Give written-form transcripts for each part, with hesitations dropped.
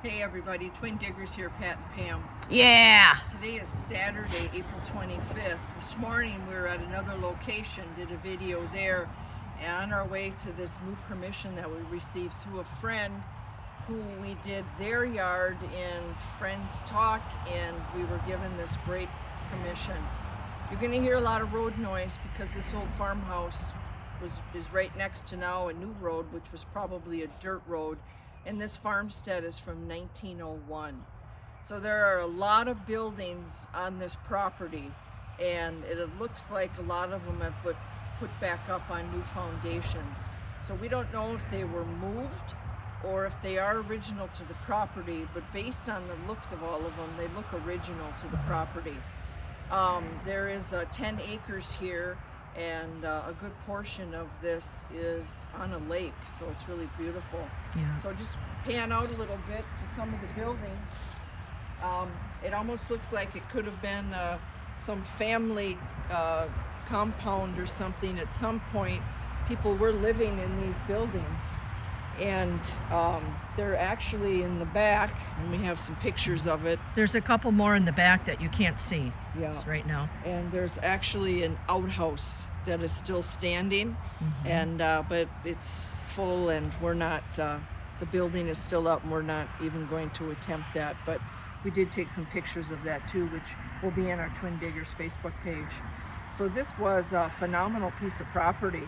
Hey everybody, Twin Diggers here, Pat and Pam. Yeah. Today is Saturday, April 25th. This morning we were at another location, did a video there, and on our way to this new permission that we received through a friend who we did their yard in Friends Talk, and we were given this great permission. You're going to hear a lot of road noise because this old farmhouse is right next to now a new road, which was probably a dirt road. And this farmstead is from 1901. So there are a lot of buildings on this property, and it looks like a lot of them have put back up on new foundations. So we don't know if they were moved or if they are original to the property, but based on the looks of all of them, they look original to the property. There is 10 acres here, and a good portion of this is on a lake, so it's really beautiful. Yeah. So just pan out a little bit to some of the buildings. It almost looks like it could have been some family compound or something. At some point, people were living in these buildings, and they're actually in the back, and we have some pictures of it. There's a couple more in the back that you can't see right now. And there's actually an outhouse that is still standing, and but it's full, and we're not, the building is still up, and we're not even going to attempt that. But we did take some pictures of that too, which will be in our Twin Diggers Facebook page. So this was a phenomenal piece of property,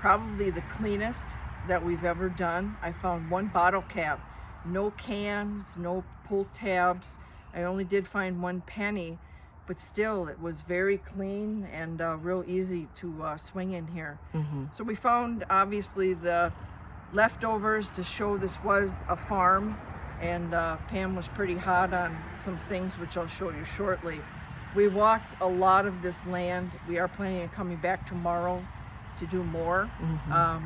probably the cleanest that we've ever done. I found one bottle cap, no cans, no pull tabs. I only did find one penny, but still it was very clean and real easy to swing in here. So we found obviously the leftovers to show this was a farm, and Pam was pretty hot on some things which I'll show you shortly. We walked a lot of this land. We are planning on coming back tomorrow to do more,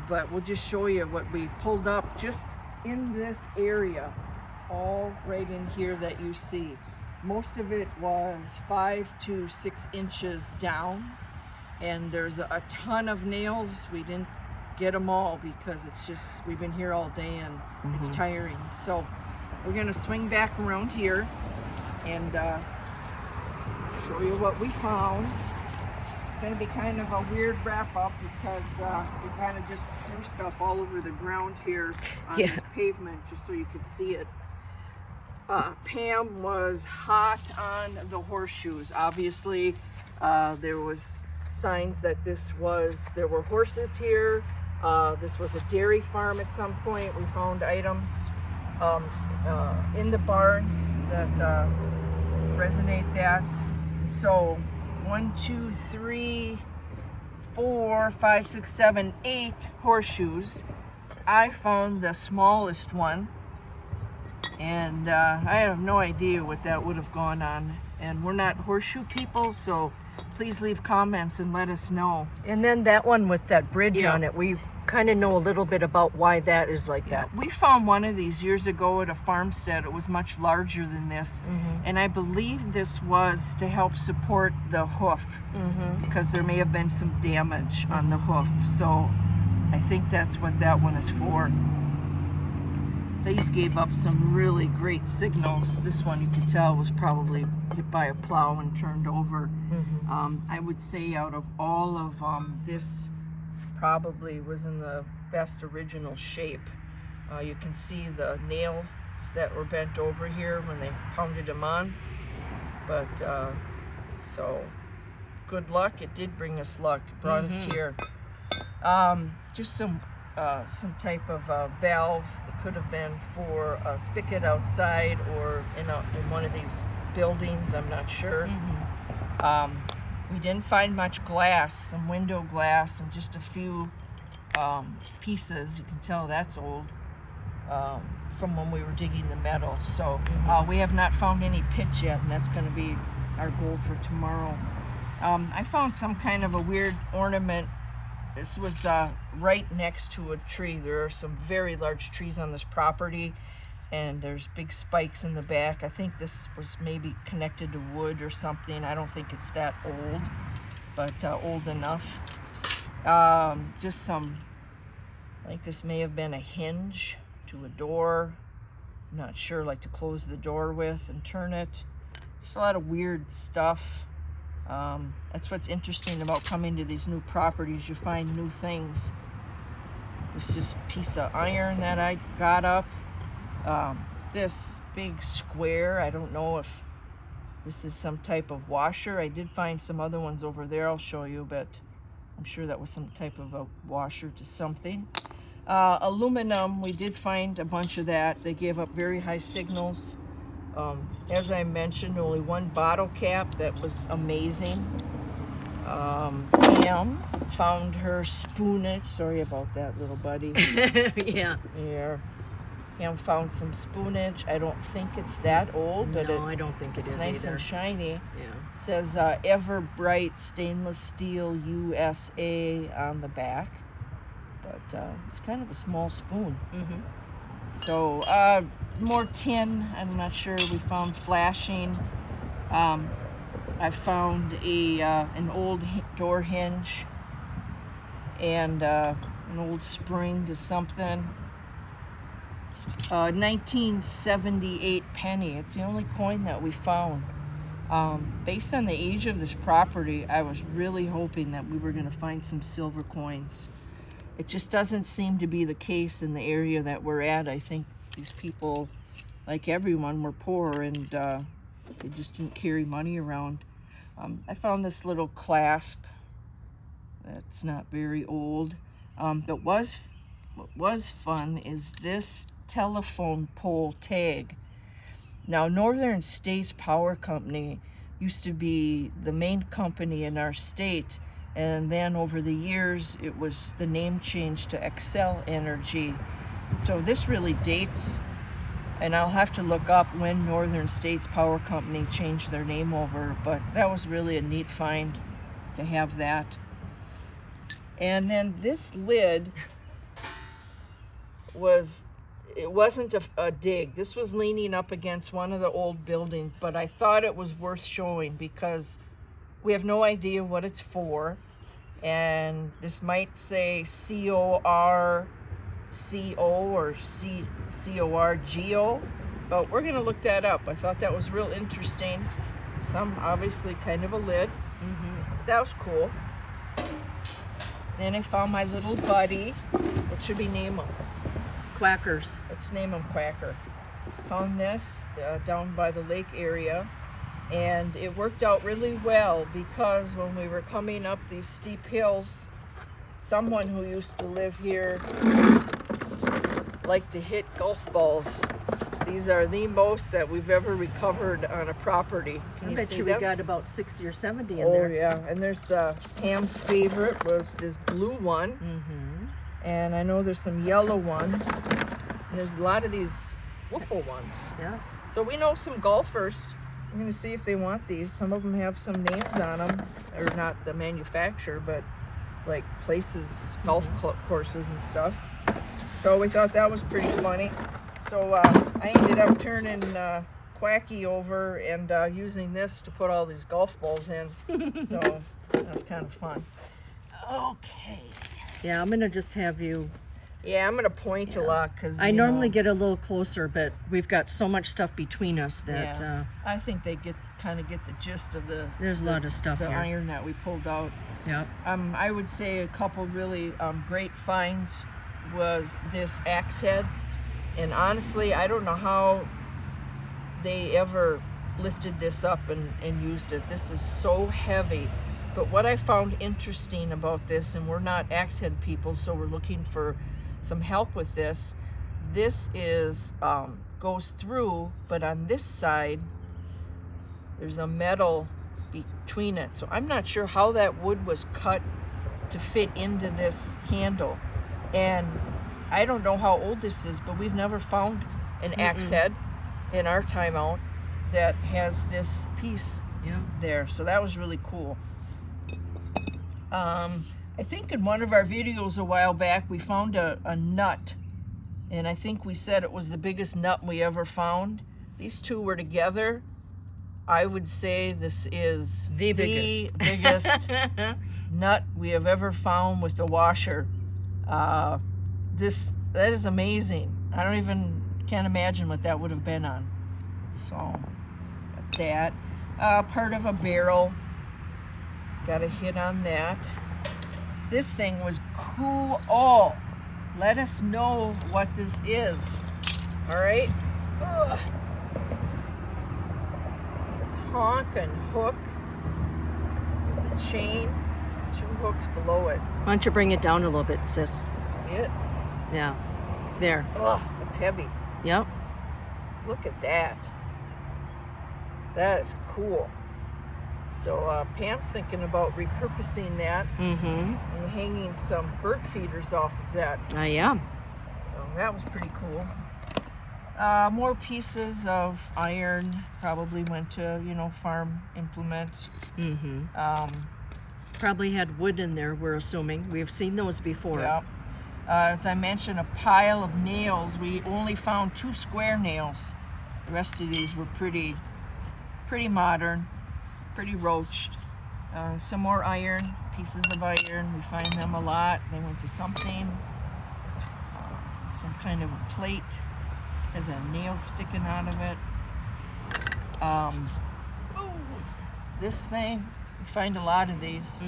but we'll just show you what we pulled up just in this area, all right in here that you see. Most of it was 5 to 6 inches down, and there's a ton of nails. We didn't get them all because it's just, we've been here all day and it's tiring. So we're gonna swing back around here and show you what we found. It's going to be kind of a weird wrap up because we kind of just threw stuff all over the ground here on this pavement just so you could see it. Pam was hot on the horseshoes. Obviously, there was signs that there were horses here. This was a dairy farm at some point. We found items in the barns that resonate that. So 1, 2, 3, 4, 5, 6, 7, 8 horseshoes. I found the smallest one, and I have no idea what that would have gone on. And we're not horseshoe people, so please leave comments and let us know. And then that one with that bridge on it, we kind of know a little bit about why that is like that. We found one of these years ago at a farmstead. It was much larger than this, and I believe this was to help support the hoof, because there may have been some damage on the hoof. So I think that's what that one is for. These gave up some really great signals. This one, you could tell, was probably hit by a plow and turned over. I would say out of all of this probably was in the best original shape. You can see the nails that were bent over here when they pounded them on. But so good luck. It did bring us luck. It brought us here. Just some type of valve. It could have been for a spigot outside or in one of these buildings. I'm not sure. We didn't find much glass, some window glass, and just a few pieces. You can tell that's old from when we were digging the metal. So we have not found any pitch yet, and that's going to be our goal for tomorrow. I found some kind of a weird ornament. This was right next to a tree. There are some very large trees on this property, and there's big spikes in the back. I think this was maybe connected to wood or something. I don't think it's that old, but old enough. Just some, I think this may have been a hinge to a door. I'm not sure, like to close the door with and turn it. Just a lot of weird stuff. That's what's interesting about coming to these new properties. You find new things. This just piece of iron that I got up. This big square, I don't know if this is some type of washer. I did find some other ones over there I'll show you, but I'm sure that was some type of a washer to something. Aluminum, we did find a bunch of that. They gave up very high signals. As I mentioned, only one bottle cap. That was amazing. Pam found her spoonage. Sorry about that, little buddy. Yeah. Here. Pam found some spoonage. I don't think it's that old, but no, I don't think it's nice either. and shiny. Yeah. It says Ever Bright Stainless Steel USA on the back, but it's kind of a small spoon. Mm-hmm. So more tin. I'm not sure. We found flashing. I found an old door hinge and an old spring to something. 1978 penny. It's the only coin that we found. Based on the age of this property, I was really hoping that we were going to find some silver coins. It just doesn't seem to be the case in the area that we're at. I think these people, like everyone, were poor and they just didn't carry money around. I found this little clasp that's not very old. But what was fun is this telephone pole tag. Now, Northern States Power Company used to be the main company in our state, and then over the years it was the name changed to Excel Energy. So this really dates, and I'll have to look up when Northern States Power Company changed their name over, but that was really a neat find to have that. And then this lid wasn't a dig. This was leaning up against one of the old buildings, but I thought it was worth showing because we have no idea what it's for. And this might say C-O-R-C-O or C-O-R-G-O, but we're gonna look that up. I thought that was real interesting. Some obviously kind of a lid. Mm-hmm. That was cool. Then I found my little buddy. What should we name him? Quackers. Let's name him Quacker. Found this down by the lake area, and it worked out really well because when we were coming up these steep hills, someone who used to live here liked to hit golf balls. These are the most that we've ever recovered on a property. Can you bet see you them? we got about 60 or 70 in Oh there. yeah, and there's Pam's favorite was this blue one. Mm-hmm. And I know there's some yellow ones. And there's a lot of these wiffle ones. Yeah. So we know some golfers. I'm going to see if they want these. Some of them have some names on them. Or not the manufacturer, but like places, golf courses and stuff. So we thought that was pretty funny. So I ended up turning Quacky over and using this to put all these golf balls in. So that was kind of fun. Okay. Yeah, I'm gonna just have you. Yeah, I'm gonna point a lot because I normally get a little closer, but we've got so much stuff between us that I think they kind of get the gist of the. There's a lot of stuff the here. iron that we pulled out. Yeah. I would say a couple really great finds was this axe head, and honestly, I don't know how they ever lifted this up and used it. This is so heavy. But what I found interesting about this, and we're not axe head people, so we're looking for some help with this. This is goes through, but on this side, there's a metal between it. So I'm not sure how that wood was cut to fit into this handle. And I don't know how old this is, but we've never found an axe head in our time out that has this piece there. So that was really cool. I think in one of our videos a while back we found a nut, and I think we said it was the biggest nut we ever found. These two were together. I would say this is the biggest nut we have ever found with the washer. That is amazing. I don't even Can't imagine what that would have been on. So, got that. Part of a barrel. Got a hit on that. This thing was cool. Oh, let us know what this is. All right. Ugh. This honking hook with a chain, 2 hooks below it. Why don't you bring it down a little bit, sis? See it? Yeah. There. Oh, it's heavy. Yep. Look at that. That is cool. So Pam's thinking about repurposing that and hanging some bird feeders off of that. I am. So that was pretty cool. More pieces of iron probably went to, farm implement. Probably had wood in there, we're assuming. We've seen those before. Yeah. As I mentioned, a pile of nails. We only found 2 square nails. The rest of these were pretty modern, pretty roached. Some more iron, pieces of iron. We find them a lot. They went to something. Some kind of a plate. Has a nail sticking out of it. This thing, we find a lot of these.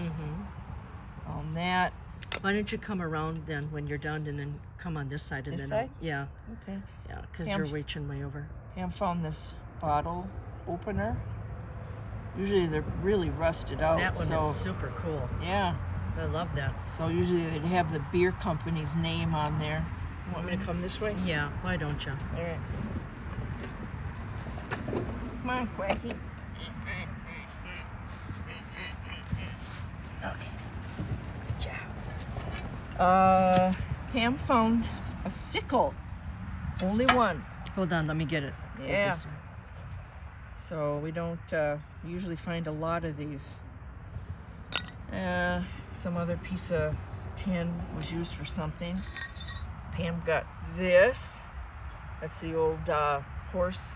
On that. Why don't you come around then when you're done and then come on this side? And This then side? Yeah. Okay. Yeah, because Pam- you're reaching way over. Pam found this bottle opener. Usually they're really rusted out. That one so, is super cool. Yeah. I love that. So usually they'd have the beer company's name on there. You want me to come this way? Yeah, why don't you? All right. Come on, Quacky. Okay. Good job. Pam found a sickle. Only one. Hold on, let me get it. Yeah. Focus. So we don't usually find a lot of these. Some other piece of tin was used for something. Pam got this. That's the old horse.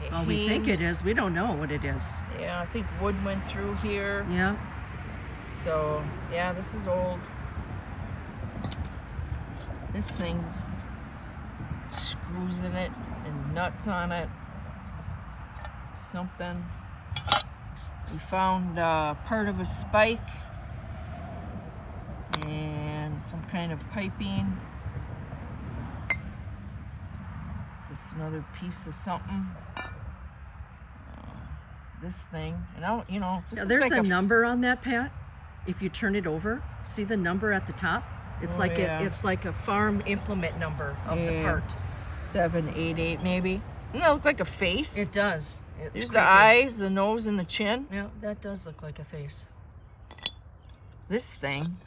Well, we think it Hames. is. We don't know what it is. Yeah, I think wood went through here. Yeah. So, yeah, this is old. This thing's screws in it and nuts on it. Something. We found part of a spike and some kind of piping. Just another piece of something. This thing, and I don't, this Now, looks there's like a number on that, Pat. If you turn it over, see the number at the top? It's like yeah. it's like a farm implement number of the part. 788 maybe. No, it looks like a face. It does. It's There's the creepy. eyes, the nose, and the chin. Yeah, that does look like a face. This thing,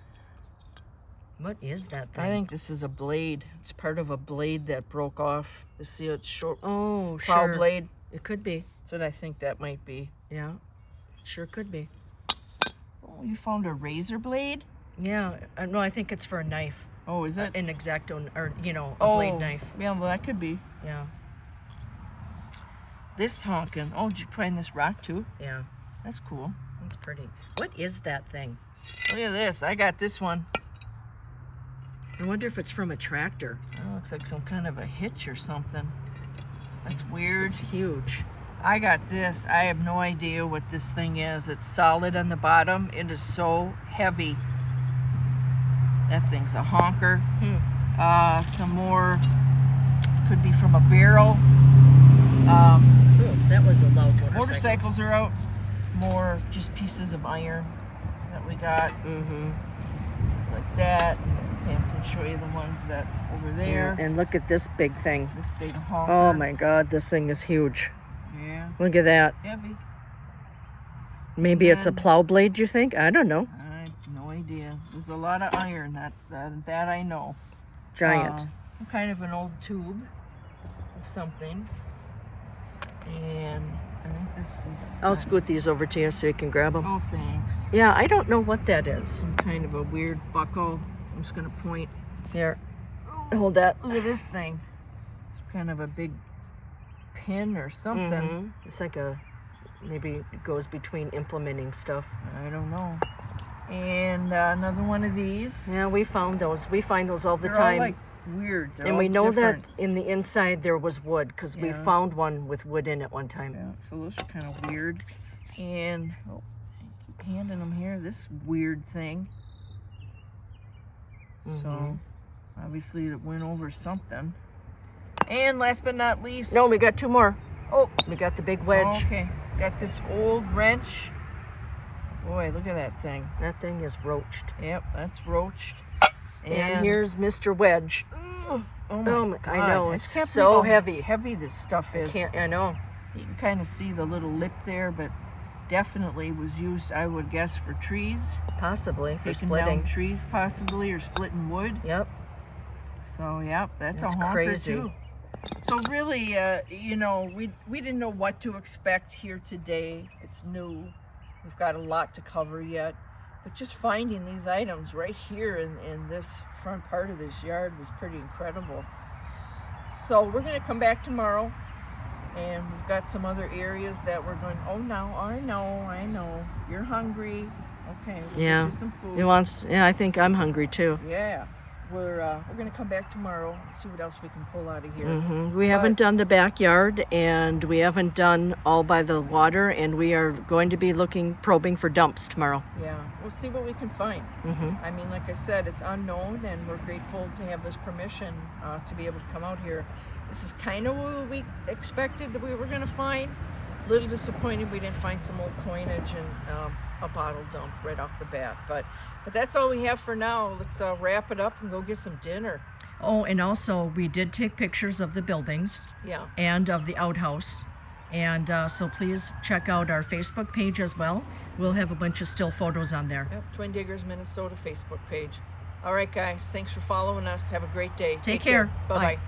What is that thing? I think this is a blade. It's part of a blade that broke off. You see it's short Oh, plow sure. blade. It could be. That's what I think that might be. Yeah, sure could be. Oh, you found a razor blade? Yeah, no, I think it's for a knife. Oh, is it? An X-Acto, or a blade knife. Yeah, well, that could be. Yeah, This honking. Oh, did you find this rock too? yeah, That's cool. that's pretty. What is that thing? Look at this. I got this one. I wonder if it's from a tractor. Oh, looks like some kind of a hitch or something. That's weird. It's huge. I got this. I have no idea what this thing is. It's solid on the bottom. It is so heavy. That thing's a honker. Some more could be from a barrel. Oh, that was a loud motorcycle. Motorcycles are out. More just pieces of iron that we got. Pieces like that. Pam can show you the ones that over there. And look at this big thing. This big honker. Oh my God, this thing is huge. Yeah. Look at that. Heavy. Maybe it's a And- plow blade, you think? I don't know. I have no idea. There's a lot of iron. That I know. Giant. Some kind of an old tube of something. And I think this is. I'll scoot these over to you so you can grab them. Oh, thanks. Yeah, I don't know what that is. Some kind of a weird buckle. I'm just gonna point. Here, hold that. Look at this thing. It's kind of a big pin or something. It's like maybe it goes between implementing stuff. I don't know. And another one of these. Yeah, we found those. We find those all the They're all time. like weird. They're And all we know different. that in the inside there was wood because we Yeah. found one with wood in it one time. Yeah, so those are kind of weird. And I keep handing them here. This weird thing. So obviously it went over something. And last but not least, No, we got two more. oh, We got the big wedge. okay, got this old wrench. Boy, look at that thing. That thing is roached. Yep, that's roached. And here's Mr. Wedge. oh Oh my my, God. I know, I it's can't so believe how heavy. Heavy this stuff is. I know. You can kind of see the little lip there, but definitely was used, I would guess, for trees. Possibly for Taking splitting. down trees, possibly, or splitting wood. Yep. So, yep, that's That's a honker crazy. too. So really, you know, we didn't know what to expect here today. It's new. We've got a lot to cover yet. But just finding these items right here in this front part of this yard was pretty incredible. So we're going to come back tomorrow. And we've got some other areas that we're going, oh, now, I know. You're hungry. Okay, we'll Yeah. get you some food. I think I'm hungry too. Yeah. We're going to come back tomorrow and see what else we can pull out of here. We haven't done the backyard, and we haven't done all by the water, and we are going to be probing for dumps tomorrow. Yeah, we'll see what we can find. I mean, like I said, it's unknown, and we're grateful to have this permission to be able to come out here. This is kind of what we expected that we were going to find. A little disappointed we didn't find some old coinage and a bottle dump right off the bat. But that's all we have for now. Let's wrap it up and go get some dinner. Oh, and also we did take pictures of the buildings Yeah. and of the outhouse. And so please check out our Facebook page as well. We'll have a bunch of still photos on there. Yep, Twin Diggers Minnesota Facebook page. All right, guys. Thanks for following us. Have a great day. Take care. Bye-bye. Bye.